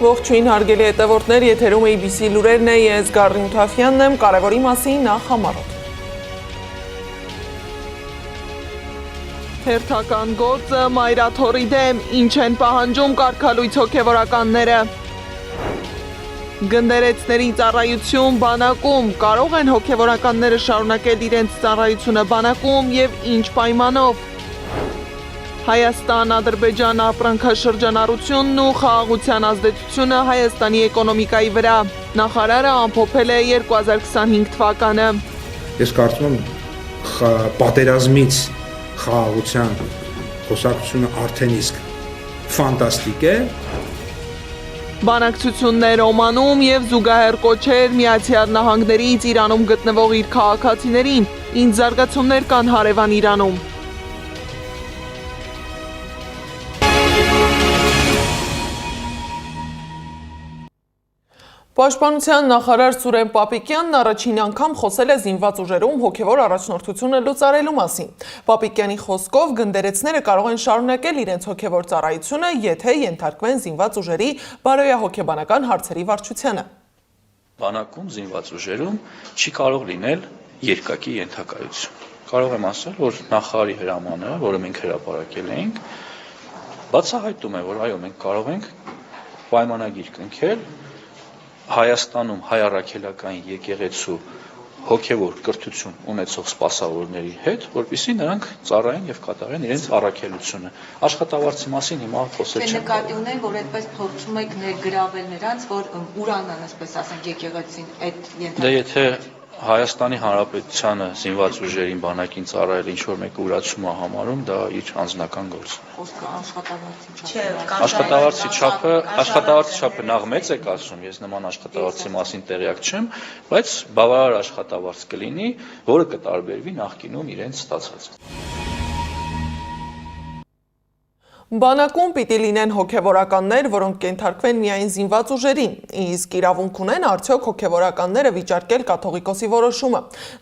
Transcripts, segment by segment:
Ողջույն հարգելի հետևորդներ, եթերում ABC լուրերն է, ես Գառնի Մութաֆյանն եմ, կարևորի մասին նախ համառոտ։ Հերթական գործը մայրաթորի դեմ, ինչ են պահանջում կարգալույց հոգևորականները։ Գնդերեցների ծառայություն բանակում, կարող են հոգևորականները շարունակել իրենց ծառայությունը բանակում և ինչ պայմանով։ Հայաստան-Ադրբեջան ապրանքաշրջանառությունն ու խաղաղության ազդեցությունը Հայաստանի էկոնոմիկայի վրա։ Նախարարը ամփոփել է 2025 թվականը։ Ես կարծում եմ պատերազմից խաղաղության խոսակցությունը արդեն իսկ ֆանտաստիկ է։ Բանակցություններ Օմանում և զուգահեռ կոչեր Միացյալ Նահանգներից Իրանում գտնվող իր քաղաքացիներին, ինչ զարգացումներ կան հարևան Իրանում։ Պաշտպանության նախարար Սուրեն Պապիկյանն առաջին անգամ խոսել է զինված ուժերում հոգևոր առաջնորդությունը լուծարելու մասին։ Պապիկյանի խոսքով գնդերեցները կարող են շարունակել իրենց հոգևոր ծառայությունը, եթե ենթարկվեն զինված ուժերի բարոյահոգեբանական հարցերի վարչությանը։ Բանակում զինված ուժերում չի կարող լինել երկակի ենթակայություն։ Կարող եմ ասել, որ նախարարի հրամանը, որը մենք հրապարակել էինք, բացահայտում է, որ այո, մենք կարող ենք պայմանագիր կնքել Հայաստանում հայ առաքելական եկեղեցու հոգևոր կրթություն ունեցող սպասավորների հետ, որպեսզի նրանք ծառայեն եւ կատարեն իրենց առաքելությունը։ Աշխատավարձի մասին հիմա խոսել չեմ։ Նկատի ունեն, որ այդպես փորձում եք ներգրավել նրանց, որ ուրանան, այսպես ասենք, եկեղեցին այդ Դե եթե Հայաստանի Հանրապետությանը զինված ուժերին բանակին ծառայել ինչ որ մեկը ուրացում է համարում, դա իր անձնական գործ է։ խոսքը Աշխատավարձի չափը նախ մեծ եք ասում, ես նման աշխատավարձի մասին տեղյակ չեմ, բայց բավարար աշխատավարձ կլինի, որը կտարբերվի նախկինում իրենց ստացած։ Բանակում պիտի լինեն հոգևորականներ, որոնք կենթարկվեն միայն զինված ուժերին, իսկ իրավունք ունեն արդյոք հոգևորականները վիճարկել կաթողիկոսի որոշումը։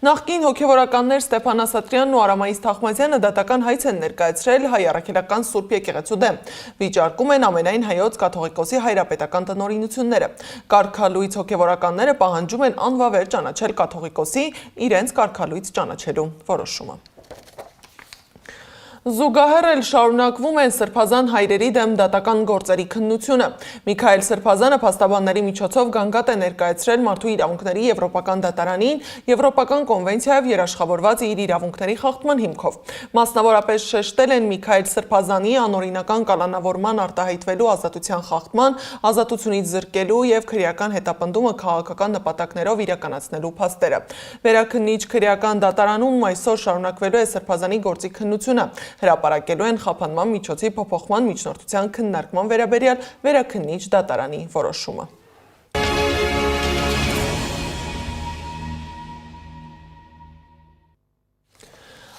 Նախկին հոգևորականներ Ստեփան Ասատրյանն ու Արամայիս Թախմազյանը դատական հայց են ներկայացրել հայ առաքելական Սուրբ եկեղեցու դեմ։ Վիճարկում են ամենայն հայոց կաթողիկոսի հայրապետական տնօրինությունները։ Կարգալույց հոգևորականները պահանջում են անվավեր ճանաչել կաթողիկոսի իրենց կարգալույց ճանաչելու որոշումը։ Զուգահեռ էլ շարունակվում են սրբազան հայրերի դեմ դատական գործերի քննությունը։ Միքայել Սրբազանը փաստաբանների միջոցով գանգատ է ներկայացրել Մարդու իրավունքների Եվրոպական դատարանին Եվրոպական կոնվենցիայով երաշխավորված իր իրավունքների խախտման հիմքով։ Մասնավորապես շեշտել են Միքայել Սրբազանի անօրինական կալանավորման արտահայտվելու ազատության խախտման, ազատությունից զրկելու և քրեական հետապնդումը քաղաքական նպատակներով իրականացնելու փաստերը։ Վերաքննիչ քրեական դատարանում այսօր շարունակվելու է Սրբազանի գործի քննությունը։ Հրապարակելու են խափանման միջոցի փոփոխման միջնորդության քննարկման վերաբերյալ վերաքննիչ դատարանի որոշումը։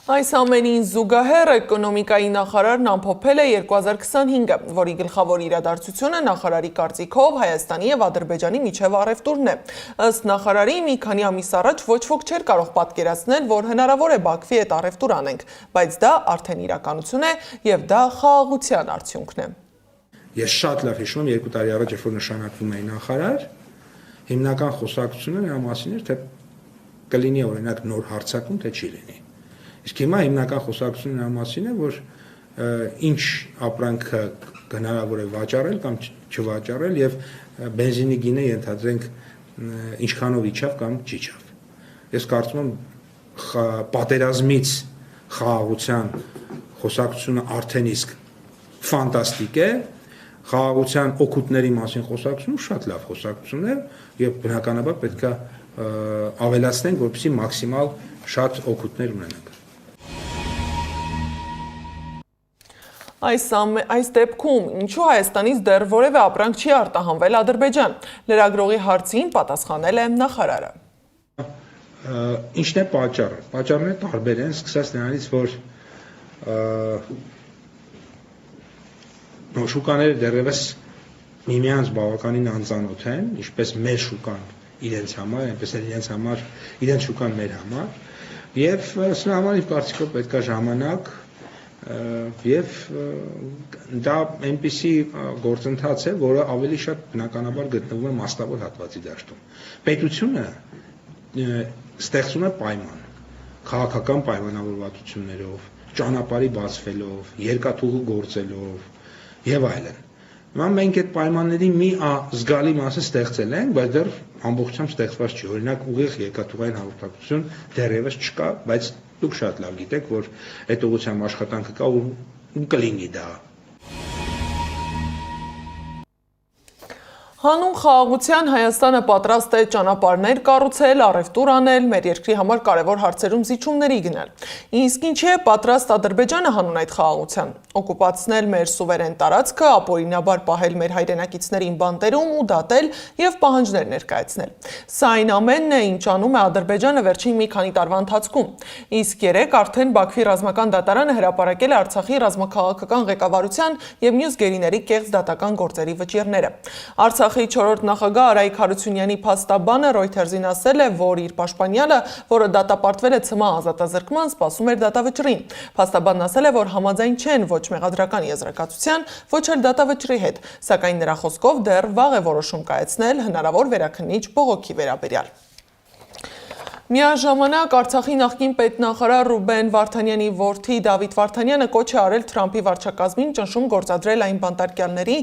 Այս ամենին զուգահեռ էկոնոմիկայի նախարարն ամփոփել է 2025-ը, որի գլխավոր իրադարձությունը նախարարի կարծիքով Հայաստանի և Ադրբեջանի միջև առևտուրն է։ Ըստ նախարարի մի քանի ամիս առաջ ոչ ոք չէր կարող պատկերացնել, որ հնարավոր է Բաքվի հետ առևտուր անենք, բայց դա արդեն իրականություն է և դա խաղաղության արդյունքն է։ Ես շատ լավ հիշում եմ 2 տարի առաջ, երբ որ նշանակվում էի նախարար, հիմնական խոսակցությունը նրա մասին էր, թե կլինի օրինակ նոր հարձակում, թե չի լինի։ Իսկ հիմա հիմնական խոսակցությունը նրա մասին է, որ ինչ ապրանքը հնարավոր է վաճառել կամ չվաճառել եւ բենզինի գինը ենթադրենք ինչքանով իջավ կամ չիջավ։ Ես կարծում եմ պատերազմից խաղաղության խոսակցությունը արդեն իսկ ֆանտաստիկ է, խաղաղության օգուտների մասին խոսակցությունը շատ լավ խոսակցություն է եւ բնականաբար պետք է ավելացնենք, որպեսզի մաքսիմալ շատ օգուտներ ունենանք։ Այս դեպքում ինչու Հայաստանից դեռ որևէ ապրանք չի արտահանվել Ադրբեջան։ Լրագրողի հարցին պատասխանել է նախարարը։ Ինչն է պատճառը։ Պատճառները տարբեր են, սկսած նրանից, որ շուկաները դեռևս միմյանց բավականին անծանոթ են, ինչպես մեր շուկան իրենց համար, այնպես էլ իրենց շուկան մեր համար, եւ սրա համար իմ կարծիքով պետք է ժամանակ Եվ դա այնպիսի գործընթաց է, որը ավելի շատ բնականաբար գտնվում է մասնավոր հատվածի դաշտում։ Պետությունը ստեղծում է պայման, քաղաքական պայմանավորվածություններով, ճանապարհի բացվելով, երկաթուղու գործելով եւ այլն։ Մենք այդ պայմանների մի զգալի մասը ստեղծել ենք, բայց դեռ ամբողջությամբ ստեղծված չի։ Օրինակ ուղիղ երկաթուղային հաղորդակցություն դեռևս չկա, բայց դուք շատ լավ գիտեք, որ այդ ուղղությամբ աշխատանքը կա ու կլինի դա։ Հանուն խաղաղության Հայաստանը պատրաստ է ճանապարհներ կառուցել, առևտուր անել, մեր երկրի համար կարևոր հարցերում զիջումների գնել։ Իսկ ինչի է պատրաստ Ադրբեջանը հանուն այդ խաղաղության։ Օկուպացնել մեր սուվերեն տարածքը, ապօրինաբար պահել մեր հայրենակիցներին բանտերում ու դատել եւ պահանջներ ներկայացնել։ Սա այն ամենն է, ինչ անում է Ադրբեջանը վերջին մի քանի տարվա ընթացքում։ Իսկ երեք արդեն Բաքվի ռազմական դատարանը հրապարակել է Արցախի ռազմաքաղաքական ղեկավարության եւ մյուս գերիների կեղծ դատական գործերի վճիռները։ Արցախի 4-րդ նախագահ Արայիկ Հարությունյանի փաստաբանը Reuters-ին ասել է, որ իր պաշտպանյալը, որը դատապարտվել է ՑՄԱ ազատազրկման, սպասում էր դատավճռին։ Փաստաբանն ասել է, որ համաձայն չեն ոչ մեղադրական եզրակացության, ոչ էլ դատավճռի հետ, սակայն նրա խոսքով դեռ վաղ է որոշում կայացնել հնարավոր վերաքննիչ բողոքի վերաբերյալ։ Միաժամանակ Արցախի նախկին պետնախարար Ռուբեն Վարդանյանի որդի Դավիթ Վարդանյանը կոչ է արել Թրամփի վարչակազմին ճնշում գործադրել այն բանտարկյալների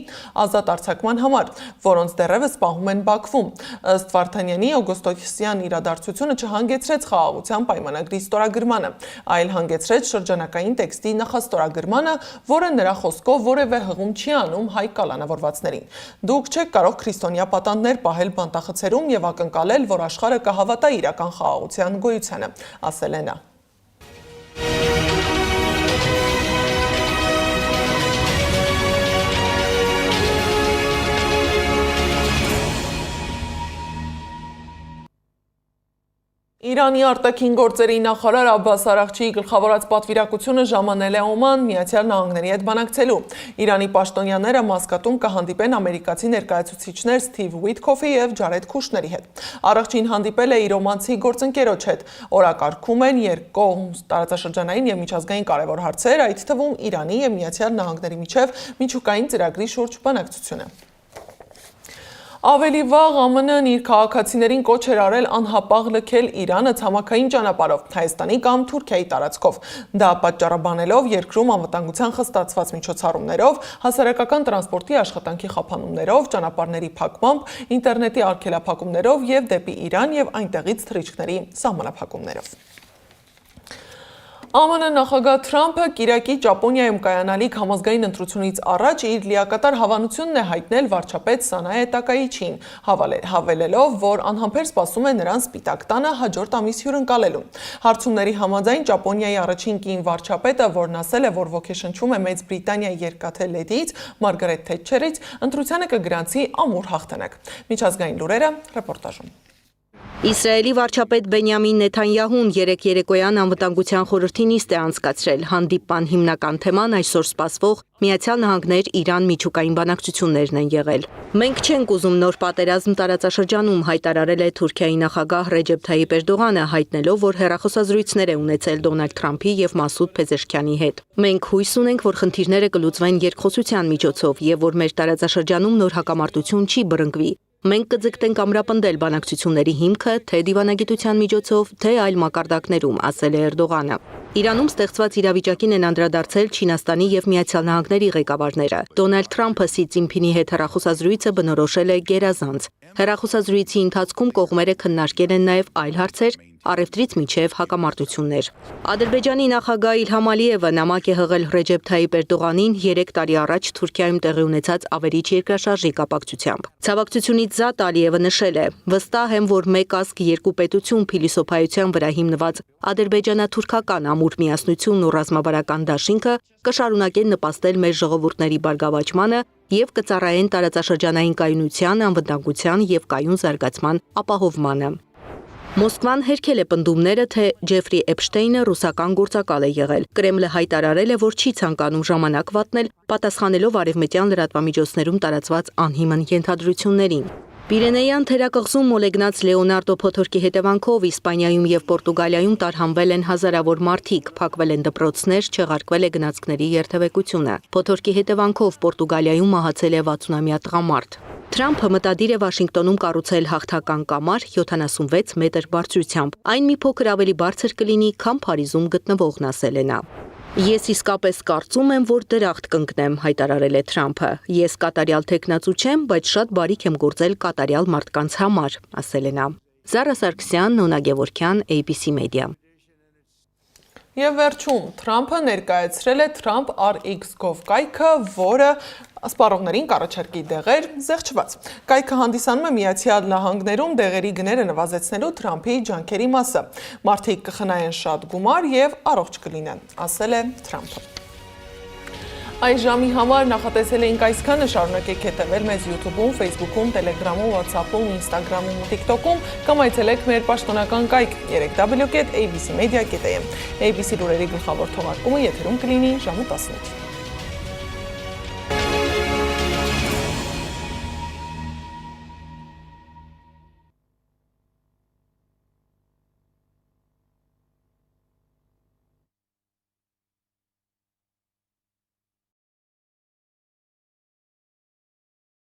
ազատ արձակման համար, որոնց դեռևս պահում են Բաքվում։ Ըստ Վարդանյանի օգոստոսյան իրադարձությունը չհանգեցրեց խաղաղության պայմանագրի ստորագրմանը, այլ հանգեցրեց շրջանակային տեքստի նախաստորագրմանը, որը նրա խոսքով որևէ հղում չի անում հայ կալանավորվածներին։ Դուք չեք կարող քրիստոնյա պատանդներ պահել բանտախցերում եւ ակնկալել, որ աշխարհը կհավատա իրական խաղաղության գոյությանը, ասել է նա։ Իրանի արտաքին գործերի նախարար Աբբաս Արաղչիի գլխավորած պատվիրակությունը ժամանել է Օման Միացյալ Նահանգների հետ բանակցելու։ Իրանի պաշտոնյաները Մասկատում կհանդիպեն ամերիկացի ներկայացուցիչներ Սթիվ Ուիթքոֆի եւ Ջարեդ Քուշների հետ։ Արաղչին հանդիպել է իր օմանցի գործընկերոջ հետ։ Օրակարգում են երկկողմ տարածաշրջանային եւ միջազգային կարևոր հարցեր, այդ թվում Իրանի եւ Միացյալ Նահանգների միջև միջուկային ծրագրի շուրջ բանակցությունը։ Ավելի վաղ ԱՄՆ-ն իր քաղաքացիներին կոչ էր արել անհապաղ լքել Իրանը ցամաքային ճանապարհով, Հայաստանի կամ Թուրքիայի տարածքով։ Դա պատճառաբանելով երկրում անվտանգության խստացված միջոցառումներով, հասարակական տրանսպորտի աշխատանքի խափանումներով, ճանապարհների փակմամբ, ինտերնետի արգելափակումներով եւ դեպի Իրան եւ այնտեղից թռիչքների սահմանափակումներով։ ԱՄՆ նախագահ Թրամփը Կիրակի Ճապոնիայում կայանալիք համազգային ընտրությունից առաջ իր լիակատար հավանությունն է հայտնել վարչապետ Սանայե Տակայիչին, հավելելով, որ անհամբեր սպասում է նրան Սպիտակ տանը հաջորդ ամիս հյուրընկալելուն։ Հարցումների համաձայն Ճապոնիայի առաջին կին վարչապետը, որն ասել է, որ ոգեշնչում է Մեծ Բրիտանիայի երկաթե լեդիից Մարգարետ Թետչերից, ընտրությանը կգրանցի ամուր հաղթանակ։ Միջազգային լուրերը ռեպորտաժում։ Իսրայելի վարչապետ Բենյամին Նեթանյահուն երեկ երեկոյան անվտանգության խորհրդի նիստ է անցկացրել։ Հանդիպման հիմնական թեման այսօր սպասվող Միացյալ Նահանգներ-Իրան միջուկային բանակցություններն են եղել։ Մենք չենք ուզում նոր պատերազմ տարածաշրջանում, հայտարարել է Թուրքիայի նախագահ Ռեջեփ Թայիպ Էրդողանը, հայտնելով, որ հեռախոսազրույցներ է ունեցել Դոնալդ Թրամփի եւ Մասուդ Փեզեշքյանի հետ։ Մենք հույս ունենք, որ խնդիրները կլուծվեն երկխոսության միջոցով եւ որ մեր տարածաշրջանում նոր հակամարտություն չի բռնկվի։ Մենք կձգտենք ամրապնդել բանակցությունների հիմքը թե դիվանագիտության միջոցով, թե այլ մակարդակներում, ասել է Էրդողանը։ Իրանում ստեղծված իրավիճակին են անդրադարձել Չինաստանի եւ Միացյալ Նահանգների ղեկավարները։ Դոնալդ Թրամփը Սի Ցինփինի հետ հեռախոսազրույցը բնորոշել է գերազանց։ Հեռախոսազրույցի ընթացքում կողմերը քննարկել են նաեւ այլ հարցեր, առևտրից մինչև հակամարտություններ։ Ադրբեջանի նախագահ Իլհամ Ալիևը նամակ է հղել Ռեջեփ Թայիպ Էրդողանին 3 տարի առաջ Թուրքիայում տեղի ունեցած ավերիչ երկրաշարժի կապակցությամբ։ Ցավակցությունից զատ Ալիևը նշել է. «Վստահ եմ, որ մեկ ազգ երկու պետություն փիլիսոփայության վրա հիմնված ադրբեջանա-թուրքական ամուր միասնությունն ու ռազմավարական դաշինքը կշարունակեն նպաստել մեր ժողովուրդների բարգավաճմանը եւ կծառայեն տարածաշրջանային կայունության, անվտանգության եւ կայուն զարգացման ապահովմանը»։ Մոսկվան հերքել է պնդումները, թե Ջեֆրի Էփշտեյնը ռուսական գործակալ է եղել։ Կրեմլը հայտարարել է, որ չի ցանկանում ժամանակ վատնել, պատասխանելով արևմտյան լրատվամիջոցներում տարածված անհիմն ենթադրություններին։ Պիրենեյան թերակղզում մոլեգնած Լեոնարդո փոթորկի հետևանքով Իսպանիայում եւ Պորտուգալիայում տարհանվել են հազարավոր մարդիկ, փակվել են դպրոցներ, չեղարկվել է գնացքների երթևեկությունը։ Փոթորկի հետևանքով Պորտուգալիայում մահացել է 60-ամյա տղամարդ։ Թրամփը մտադիր է Վաշինգտոնում կառուցել հաղթական կամար 76 մետր բարձրությամբ։ Այն մի փոքր ավելի բարձր կլինի, քան Փարիզում գտնվողն, ասել է նա։ Ես իսկապես կարծում եմ, որ դրախտ կընկնեմ, հայտարարել է Թրամփը։ Ես կատարյալ թեկնածու չեմ, բայց շատ բարիք եմ գործել կատարյալ մարդկանց համար, ասել է նա։ Զարա Սարգսյան, Նոնա Գևորգյան, ABC Media։ Եվ վերջում Թրամփը ներկայացրել է Trump RX-Gov կայքը, որը սպառողներին կառաջարկի դեղեր զեղչված։ Կայքը հանդիսանում է Միացյալ Նահանգներում դեղերի գները նվազեցնելու Թրամփի ջանքերի մասը։ Մարդիկ կխնայեն շատ գումար եւ առողջ կլինեն, ասել է Թրամփը։ Այս ժամի համար նախատեսել էինք այսքանը, շարունակեք հետևել մեզ YouTube-ում, Facebook-ում, Telegram-ում, WhatsApp-ում, Instagram-ում ու TikTok-ում կամ այցելեք մեր պաշտոնական կայք 3w.abcmedia.am։ ABC լուրերի գլխավոր թողարկումը եթերում կլինի ժամը 10-ին։